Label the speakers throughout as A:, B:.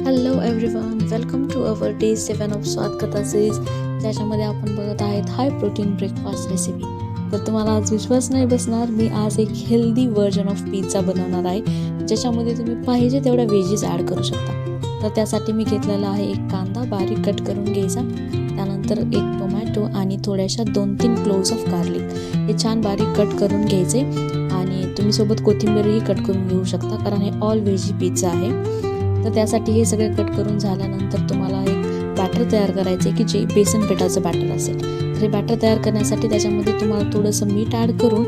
A: Hello everyone, welcome to our day 7 of Swad Katha series, ज्याच्यामध्ये आपण बघत आहेत हाय प्रोटीन ब्रेकफास्ट रेसिपी. तर तुम्हाला आज विश्वास नाही बसणार, मी आज एक हेल्दी व्हर्जन ऑफ पिझ्झा बनवणार आहे, ज्याच्यामध्ये तुम्ही पाहिजे तेवढ्या वेजीज ॲड करू शकता. तर त्यासाठी मी घेतलेला आहे एक कांदा बारीक कट करून घ्यायचा, त्यानंतर एक टोमॅटो आणि थोड्याशा 2-3 क्लोव्स ऑफ गार्लिक हे छान बारीक कट करून घ्यायचे. आणि तुम्ही सोबत कोथिंबीरही कट करून घेऊ शकता, कारण हे ऑल व्हेजी पिझ्झा आहे. तर त्यासाठी हे सगळे कट करून झाल्यानंतर तुम्हाला एक बॅटर तयार करायचे की जे बेसन पिठाचं बॅटर असेल. तर हे बॅटर तयार करण्यासाठी त्याच्यामध्ये तुम्हाला थोडंसं मीठ ॲड करून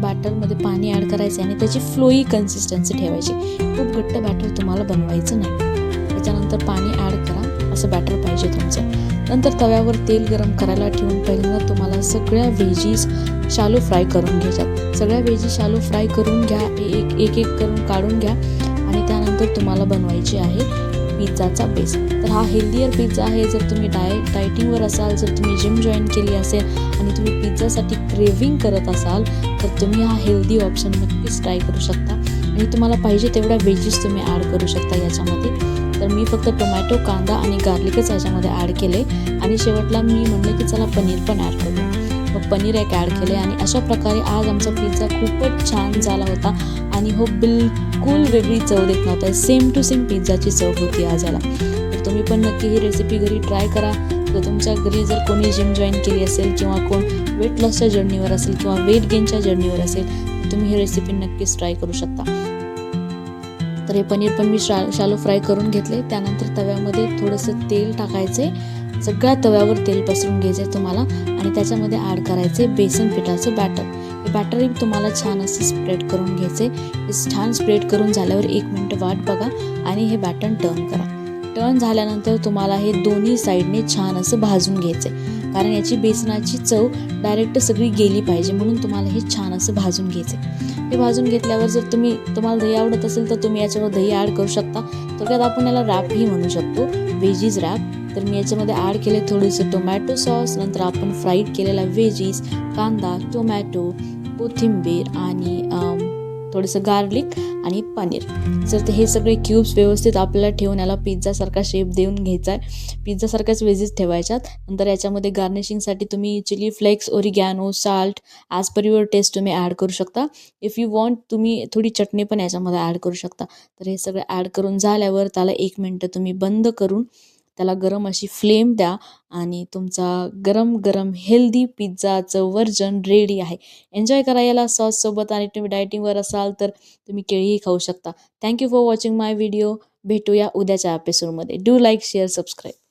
A: बॅटरमध्ये पाणी ॲड करायचे आणि त्याची फ्लोई कन्सिस्टन्सी ठेवायची. खूप घट्ट बॅटर तुम्हाला बनवायचं नाही. त्याच्यानंतर पाणी ॲड करा, असं बॅटर पाहिजे तुमचं. नंतर तव्यावर तेल गरम करायला ठेवून पहिल्यांदा तुम्हाला सगळ्या व्हेजीज शालो फ्राय करून घ्यायच्यात. सगळ्या व्हेजीज शालो फ्राय करून घ्या, एक एक करून काढून घ्या. आणि त्यानंतर तुम्हाला बनवायची आहे पिझ्झाचा बेस. तर हा हेल्दियर पिझ्झा आहे. जर तुम्ही डायटिंगवर असाल, जर तुम्ही जिम जॉईन केली असेल आणि तुम्ही पिझ्झासाठी क्रेविंग करत असाल, तर तुम्ही हा हेल्दी ऑप्शन नक्कीच ट्राय करू शकता. आणि तुम्हाला पाहिजे तेवढ्या व्हेजीस तुम्ही ॲड करू शकता याच्यामध्ये. तर मी फक्त टोमॅटो, कांदा आणि गार्लिकच याच्यामध्ये ॲड केले आणि शेवटला मी म्हणलं की चला पनीर पण ॲड करू. मग पनीर एक ॲड केले आणि अशा प्रकारे आज आमचा पिझ्झा खूपच छान झाला होता. आणि हो बिलकुल वेगळी चव देत नव्हता, सेम टू सेम पिझ्झाची चव होती आज याला. तर तुम्ही पण नक्की ही रेसिपी घरी ट्राय करा. तर तुमच्या घरी जर कोणी जिम जॉईन केली असेल किंवा कोण वेट लॉसच्या जर्नीवर असेल किंवा वेट गेनच्या जर्नीवर असेल, तर तुम्ही ही रेसिपी नक्कीच ट्राय करू शकता. तर हे पनीर पण मी शालो फ्राय करून घेतले. त्यानंतर तव्यामध्ये थोडंसं तेल टाकायचे, सगळ्या तव्यावर तेल पसरून घ्यायचे तुम्हाला आणि त्याच्यामध्ये ॲड करायचे बेसन पिठाचं बॅटर. हे बॅटरही तुम्हाला छान असं स्प्रेड करून घ्यायचे. हे छान स्प्रेड करून झाल्यावर 1 मिनिट वाट बघा आणि हे बॅटर टर्न करा. टर्न झाल्यानंतर तुम्हाला हे दोन्ही साईडने छान असं भाजून घ्यायचे, कारण याची बेसनाची चव डायरेक्ट सगळी गेली पाहिजे, म्हणून तुम्हाला हे छान असं भाजून घ्यायचे. हे भाजून घेतल्यावर जर तुम्हाला दही आवडत असेल तर तुम्ही याच्यावर दही ॲड करू शकता. थोडक्यात आपण याला रॅपही म्हणू शकतो, व्हेजीज रॅप. तर मी याच्यामध्ये ॲड केले थोडंसं टोमॅटो सॉस, नंतर आपण फ्राईड केलेला व्हेजीज, कांदा, टोमॅटो, कोथिंबीर आणि थोडंसं गार्लिक आणि पनीर. तर हे सगळे क्यूब्स व्यवस्थित आपल्याला ठेवून याला पिझ्झासारखा शेप देऊन घ्यायचा आहे. पिझ्झासारख्याच व्हेजीज ठेवायच्यात. नंतर याच्यामध्ये गार्निशिंगसाठी तुम्ही chilli flakes, oregano, salt as per your taste तुम्ही ॲड करू शकता. इफ यू वॉन्ट तुम्ही थोडी चटणी पण याच्यामध्ये ॲड करू शकता. तर हे सगळं ॲड करून झाल्यावर त्याला 1 मिनिट तुम्ही बंद करून त्याला गरम अशी फ्लेम द्या आणि तुमचा गरम गरम हेल्दी पिझ्झाचं व्हर्जन रेडी आहे. एन्जॉय करा याला सॉससोबत. आणि तुम्ही डायटिंगवर असाल तर तुम्ही केळीही खाऊ शकता. Thank you for watching my video. भेटूया उद्याच्या एपिसोडमध्ये. Do like, share, subscribe.